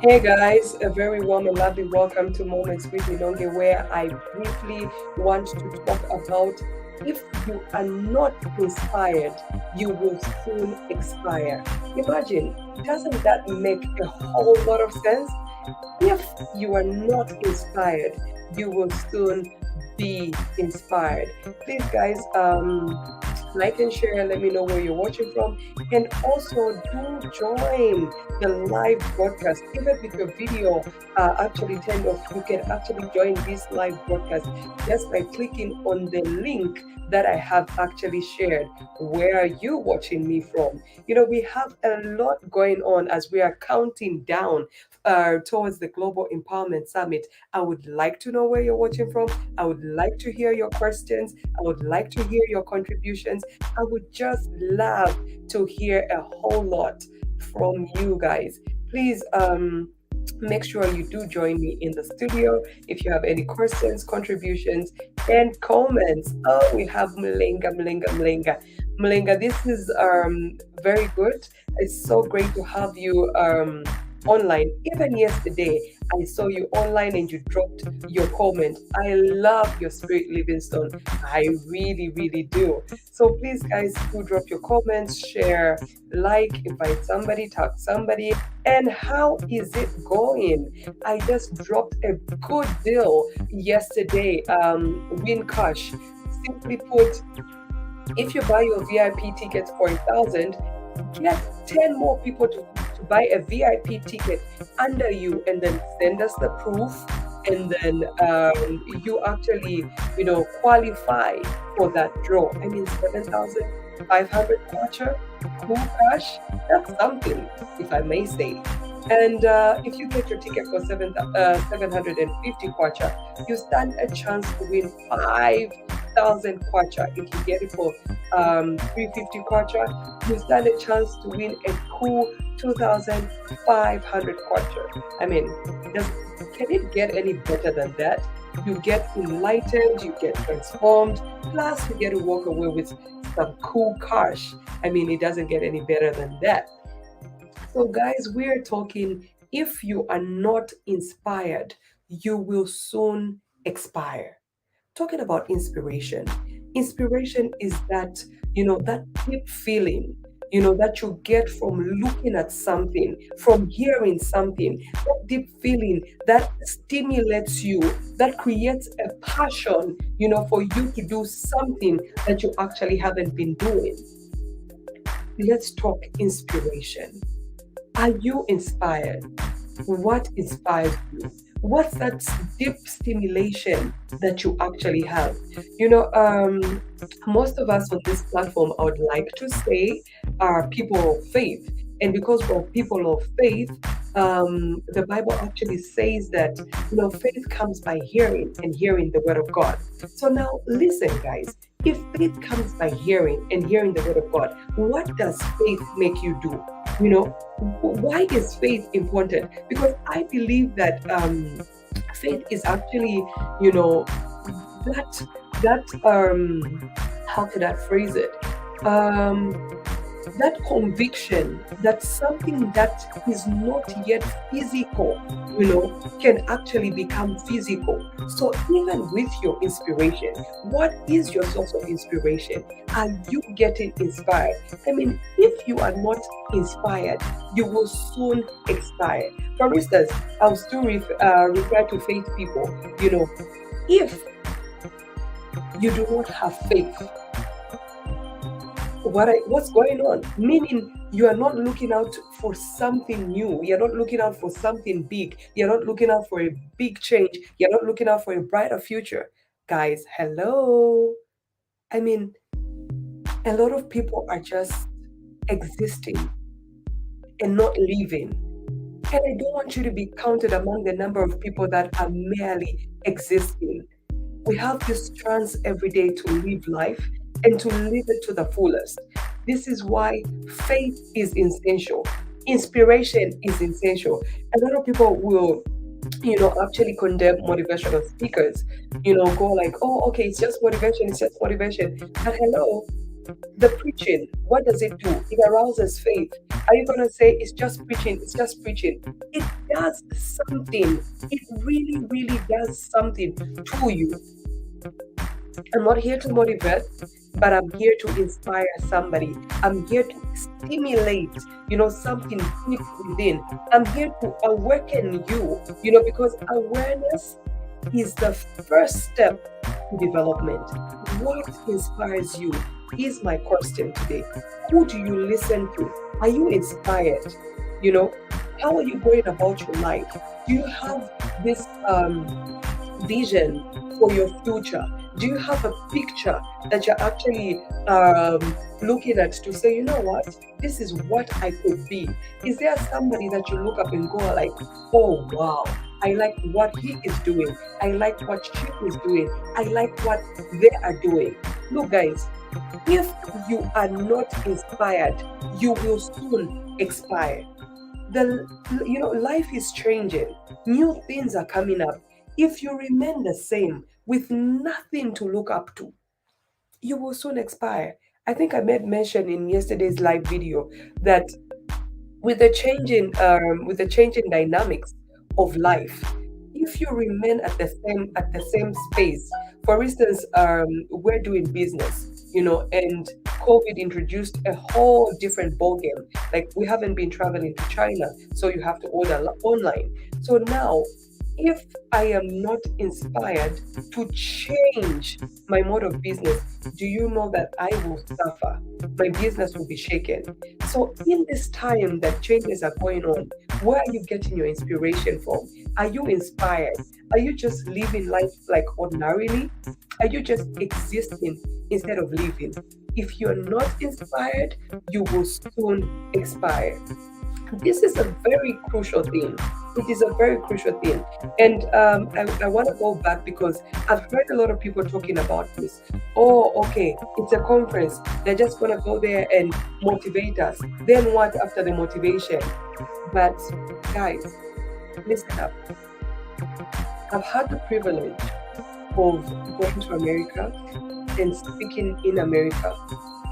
Hey guys, a very warm and lovely welcome to Moments with Minonge, where I briefly want to talk about if you are not inspired, you will soon expire. Imagine, doesn't that make a whole lot of sense? If you are not inspired, you will soon be inspired. Please, guys, like and share. Let me know where you're watching from, and also do join the live broadcast. Even with your video actually turned off, you can actually join this live broadcast just by clicking on the link that I have actually shared. Where are you watching me from? We have a lot going on as we are counting down towards the Global Empowerment Summit. I would like to know where you're watching from. I would like to hear your questions. I would like to hear your contributions. I would just love to hear a whole lot from you guys. Please make sure you do join me in the studio if you have any questions, contributions, and comments. Oh, we have Mlenga, Mlenga, Mlenga. Mlenga, this is very good. It's so great to have you online. Even yesterday, I saw you online and you dropped your comment. I love your spirit, Livingstone. I really, really do. So please, guys, do drop your comments, share, like, invite somebody, tag somebody. And how is it going? I just dropped a good deal yesterday. Win cash. Simply put, if you buy your VIP tickets for 1,000, get 10 more people to buy a VIP ticket under you and then send us the proof. And then you actually, qualify for that draw. I mean, 7,500 kwacha, cool cash, that's something, if I may say. And if you get your ticket for 750 kwacha, you stand a chance to win 5,000 kwacha. If you get it for 350 kwacha, you stand a chance to win a cool 2,500 kwacha. I mean, does can it get any better than that? You get enlightened, you get transformed, plus you get to walk away with some cool cash. I mean, it doesn't get any better than that. So, guys, we're talking if you are not inspired, you will soon expire. Talking about inspiration. Inspiration is that, that deep feeling, that you get from looking at something, from hearing something, that deep feeling that stimulates you, that creates a passion, for you to do something that you actually haven't been doing. Let's talk inspiration. Are you inspired? What inspires you? What's that deep stimulation that you actually have? Most of us on this platform, I would like to say, are people of faith. And because we're people of faith, the Bible actually says that, faith comes by hearing and hearing the word of God. So now, listen, guys, if faith comes by hearing and hearing the word of God, what does faith make you do? Why is faith important? Because I believe that faith is actually, that how could I phrase it? Um, that conviction that something that is not yet physical, can actually become physical. So even with your inspiration, what is your source of inspiration? Are you getting inspired? I mean, if you are not inspired, you will soon expire. For instance, I'll still refer to faith people. If you do not have faith, what's going on? Meaning you are not looking out for something new. You're not looking out for something big. You're not looking out for a big change. You're not looking out for a brighter future. Guys, hello. I mean, a lot of people are just existing and not living. And I don't want you to be counted among the number of people that are merely existing. We have this chance every day to live life and to live it to the fullest. This is why faith is essential. Inspiration is essential. A lot of people will, actually condemn motivational speakers, go like, oh, okay, it's just motivation, it's just motivation. But hello, the preaching, what does it do? It arouses faith. Are you going to say it's just preaching, it's just preaching? It does something. It really, really does something to you. I'm not here to motivate, but I'm here to inspire somebody. I'm here to stimulate, something deep within. I'm here to awaken you, because awareness is the first step to development. What inspires you is my question today. Who do you listen to? Are you inspired? You know, how are you going about your life? Do you have this vision for your future? Do you have a picture that you're actually looking at to say, you know what, this is what I could be? Is there somebody that you look up and go like, oh wow, I like what he is doing. I like what she is doing. I like what they are doing. Look, guys, if you are not inspired, you will soon expire. Life is changing. New things are coming up. If you remain the same with nothing to look up to, you will soon expire. I think I made mention in yesterday's live video that with the changing dynamics of life, if you remain at the same space, for instance, we're doing business, and COVID introduced a whole different ballgame. Like, we haven't been traveling to China, so you have to order online. So now, if I am not inspired to change my mode of business, do you know that I will suffer? My business will be shaken. So, in this time that changes are going on, where are you getting your inspiration from? Are you inspired? Are you just living life like ordinarily? Are you just existing instead of living? If you're not inspired, you will soon expire. This is a very crucial thing. It is a very crucial thing. And I want to go back because I've heard a lot of people talking about this. Oh, okay, it's a conference. They're just going to go there and motivate us. Then what after the motivation? But guys, listen up. I've had the privilege of going to America and speaking in America.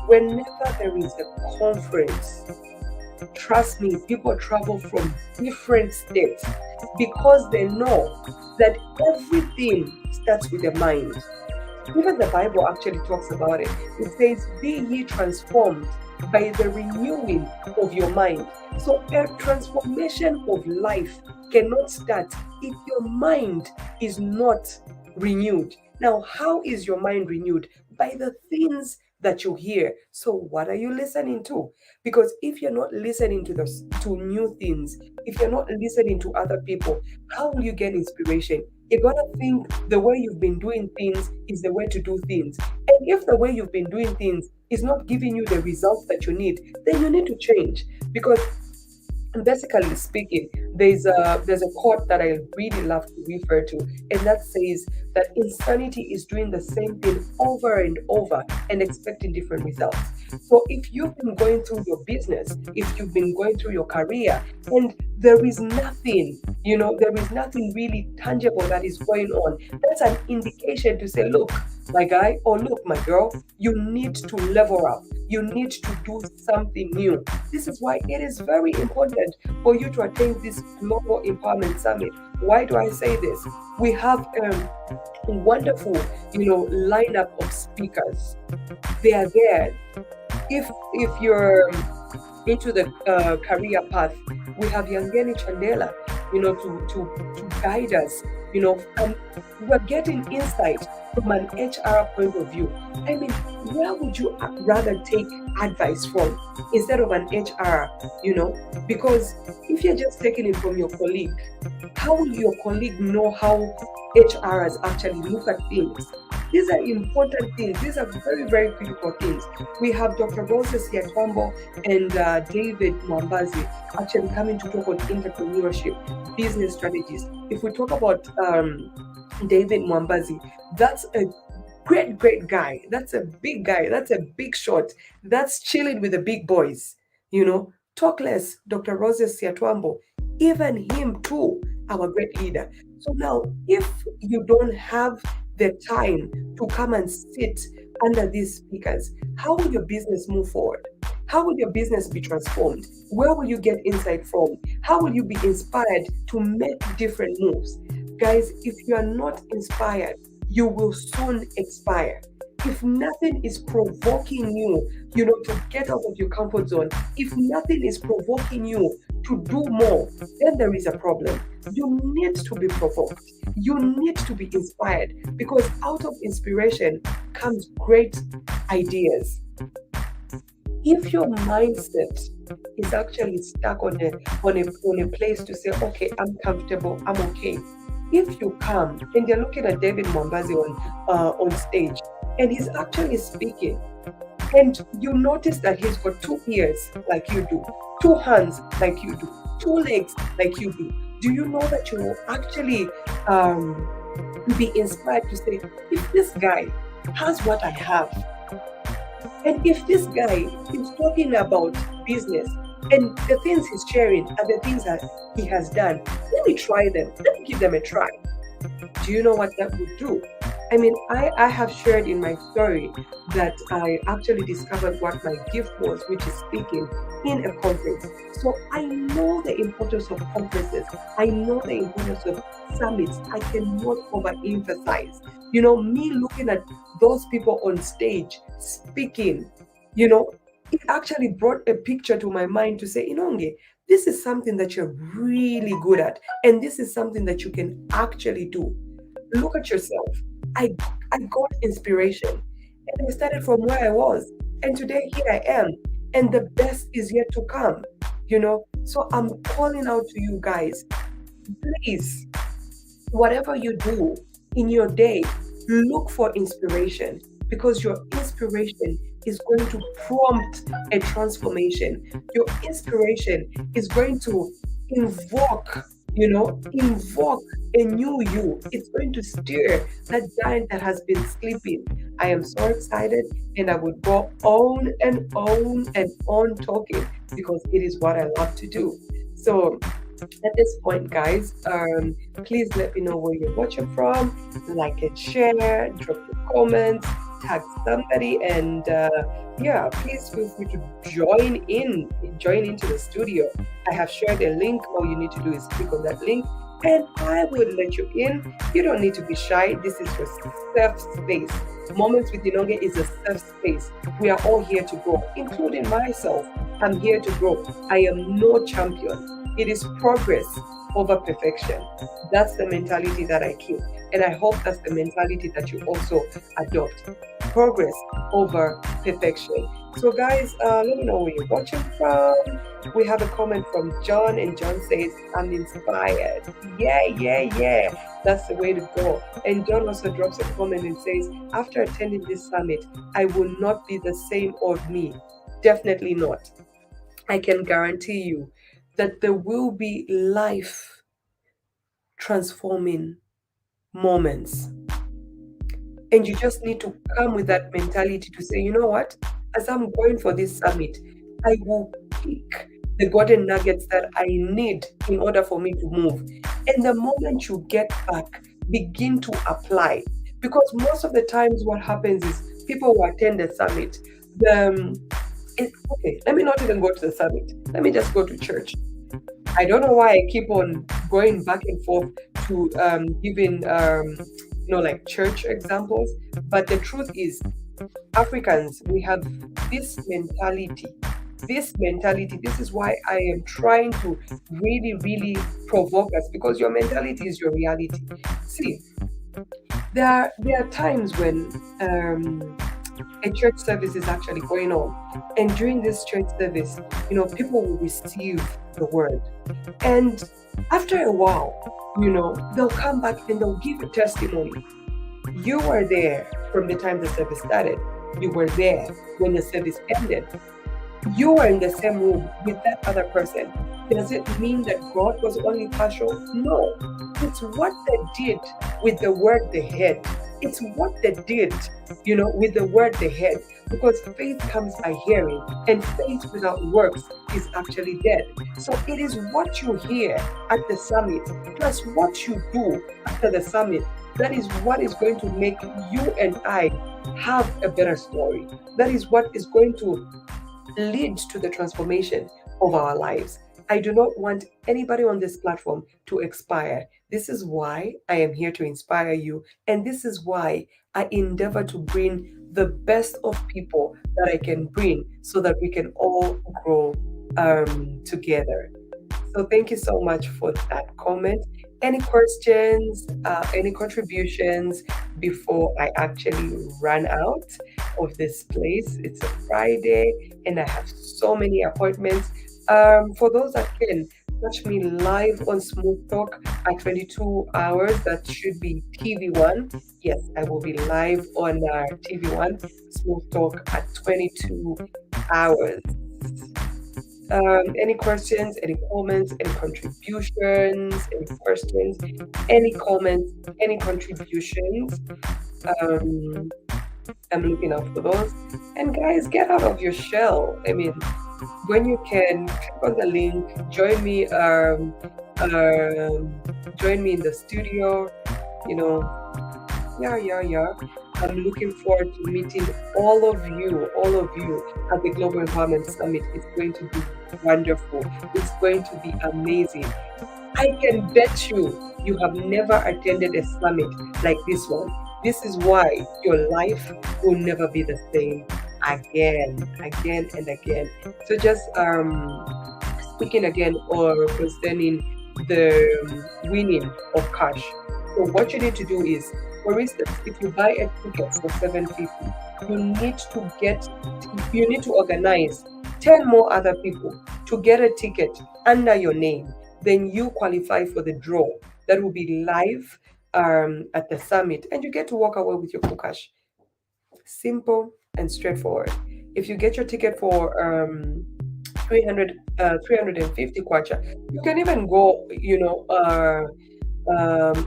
Whenever there is a conference, trust me, people travel from different states because they know that everything starts with the mind. Even the Bible actually talks about it. It says, be ye transformed by the renewing of your mind. So a transformation of life cannot start if your mind is not renewed. Now, how is your mind renewed? By the things that you hear. So what are you listening to? Because if you're not listening to new things, if you're not listening to other people, how will you get inspiration? You're gonna think the way you've been doing things is the way to do things. And if the way you've been doing things is not giving you the results that you need, then you need to change. Because basically speaking, there's a quote that I really love to refer to, and that says that insanity is doing the same thing over and over and expecting different results. So if you've been going through your business, if you've been going through your career, and there is nothing, there is nothing really tangible that is going on, that's an indication to say, look, my guy, or look, my girl, you need to level up. You need to do something new. This is why it is very important for you to attend this Global Empowerment Summit. Why do I say this? We have a wonderful, lineup of speakers. They are there. If you're into the career path, we have Yangeni Chandela, to guide us, and we're getting insight from an HR point of view. I mean, where would you rather take advice from instead of an HR, Because if you're just taking it from your colleague, how will your colleague know how HRs actually look at things? These are important things. These are very, very critical things. We have Dr. Roses Yatombo and David Mwambazi actually coming to talk about entrepreneurship, business strategies. If we talk about David Mwambazi, that's a great guy. That's a big guy. That's a big shot. That's chilling with the big boys. Talk less, Dr. Roses Siatwambo, even him too, our great leader. So now, if you don't have the time to come and sit under these speakers, how will your business move forward? How will your business be transformed? Where will you get insight from? How will you be inspired to make different moves? Guys, if you are not inspired, you will soon expire. If nothing is provoking you, to get out of your comfort zone, if nothing is provoking you to do more, then there is a problem. You need to be provoked. You need to be inspired, because out of inspiration comes great ideas. If your mindset is actually stuck on a place to say, okay, I'm comfortable, I'm okay. If you come and you're looking at David Mwambazi on stage, and he's actually speaking, and you notice that he's got 2 ears like you do, 2 hands like you do, 2 legs like you do you know that you will actually be inspired to say, if this guy has what I have, and if this guy is talking about business, and the things he's sharing are the things that he has done, let me try them. Let me give them a try. Do you know what that would do? I mean, I have shared in my story that I actually discovered what my gift was, which is speaking in a conference. So I know the importance of conferences. I know the importance of summits. I cannot overemphasize. Me looking at those people on stage speaking, it actually brought a picture to my mind to say, Inonge, this is something that you're really good at, and this is something that you can actually do. Look at yourself. I got inspiration, and I started from where I was, and today here I am, and the best is yet to come. So I'm calling out to you guys, please, whatever you do in your day, look for inspiration, because your inspiration is going to prompt a transformation. Your inspiration is going to invoke a new you. It's going to stir that giant that has been sleeping. I am so excited, and I would go on and on and on talking, because it is what I love to do. So at this point, guys, please let me know where you're watching from. Like and share, drop your comments, tag somebody, and please feel free to join into the studio. I have shared a link. All you need to do is click on that link, and I will let you in. You don't need to be shy. This is your safe space. Moments with Inonge is a safe space. We are all here to grow, including myself. I'm here to grow. I am no champion. It is progress over perfection. That's the mentality that I keep. And I hope that's the mentality that you also adopt. Progress over perfection. So guys, let me know where you're watching from. We have a comment from John, and John says, I'm inspired. Yeah. That's the way to go. And John also drops a comment and says, after attending this summit, I will not be the same old me. Definitely not. I can guarantee you that there will be life transforming moments. And you just need to come with that mentality to say, you know what? As I'm going for this summit, I will pick the golden nuggets that I need in order for me to move. And the moment you get back, begin to apply. Because most of the times what happens is people who attend the summit, okay, let me not even go to the summit. Let me just go to church. I don't know why I keep on going back and forth to giving like church examples, but the truth is, Africans, we have this mentality. This is why I am trying to really, really provoke us, because your mentality is your reality. See, there are times when a church service is actually going on, and during this church service, people will receive the word, and after a while, they'll come back and they'll give a testimony. You were there from the time the service started. You were there when the service ended. You were in the same room with that other person. Does it mean that God was only partial? No. It's what they did with the word they had. It's what they did, with the word they had. Because faith comes by hearing, and faith without works is actually dead. So it is what you hear at the summit, plus what you do after the summit, that is what is going to make you and I have a better story. That is what is going to lead to the transformation of our lives. I do not want anybody on this platform to expire. This is why I am here to inspire you. And this is why I endeavor to bring the best of people that I can bring so that we can all grow together. So thank you so much for that comment. Any questions, any contributions before I actually run out of this place? It's a Friday and I have so many appointments. For those that can catch me live on Smooth Talk at 22 hours, that should be TV1. Yes, I will be live on TV1 Smooth Talk at 22 hours. Any questions, any comments, any contributions, any questions, any comments, any contributions? Um, I'm looking out for those. And guys, get out of your shell. I mean, when you can, click on the link, join me in the studio. You know, yeah. I'm looking forward to meeting all of you at the Global Empowerment Summit. It's going to be wonderful. It's going to be amazing. I can bet you have never attended a summit like this one. This is why your life will never be the same again and again. So just speaking again or concerning the winning of cash. So what you need to do is, for instance, if you buy a ticket for 750, you need to organize 10 more other people to get a ticket under your name. Then you qualify for the draw that will be live at the summit, and you get to walk away with your cash. Simple and straightforward. If you get your ticket for 350 kwacha, you can even go,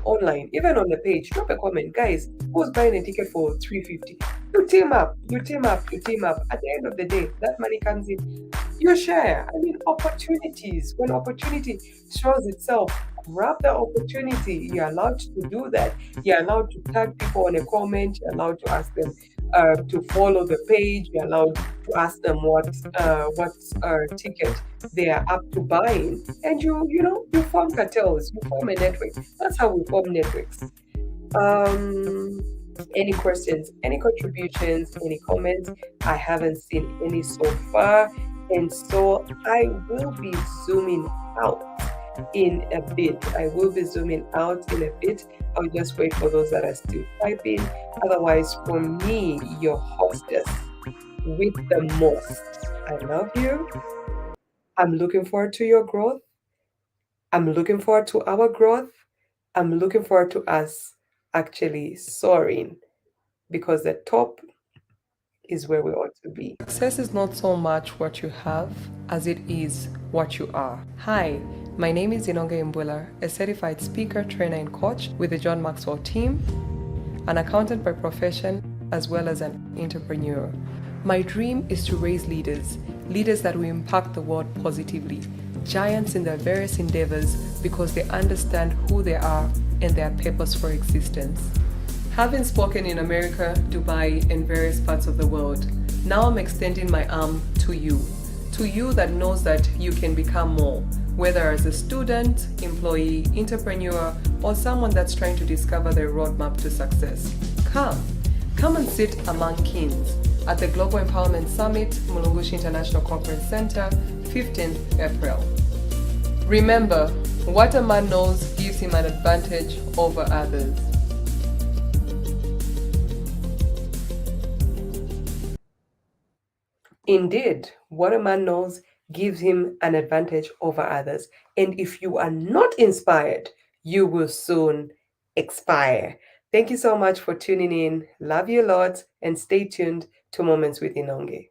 online, even on the page, drop a comment, guys, who's buying a ticket for 350? You team up. At the end of the day, that money comes in, you share. I mean, opportunities. When opportunity shows itself, grab the opportunity. You're allowed to do that. You're allowed to tag people on a comment. You're allowed to ask them to follow the page. You're allowed to ask them what ticket they are up to buying, and you form cartels. You form a network. That's how we form networks. Any questions, any contributions, any comments? I haven't seen any so far, and so I will be zooming out in a bit. I'll just wait for those that are still typing. Otherwise, for me, your hostess with the most, I love you. I'm looking forward to your growth. I'm looking forward to our growth. I'm looking forward to us actually soaring, because the top is where we ought to be. Success is not so much what you have as it is what you are. Hi, my name is Inonge Mbula, a certified speaker, trainer, and coach with the John Maxwell team, an accountant by profession, as well as an entrepreneur. My dream is to raise leaders that will impact the world positively, giants in their various endeavors because they understand who they are and their purpose for existence. Having spoken in America, Dubai, and various parts of the world, now I'm extending my arm to you that knows that you can become more, whether as a student, employee, entrepreneur, or someone that's trying to discover their roadmap to success. Come and sit among kings at the Global Empowerment Summit, Mulungushi International Conference Center, 15th April. Remember, what a man knows gives him an advantage over others. Indeed, what a man knows gives him an advantage over others. And if you are not inspired, you will soon expire. Thank you so much for tuning in. Love you a lot, and stay tuned to Moments with Inonge.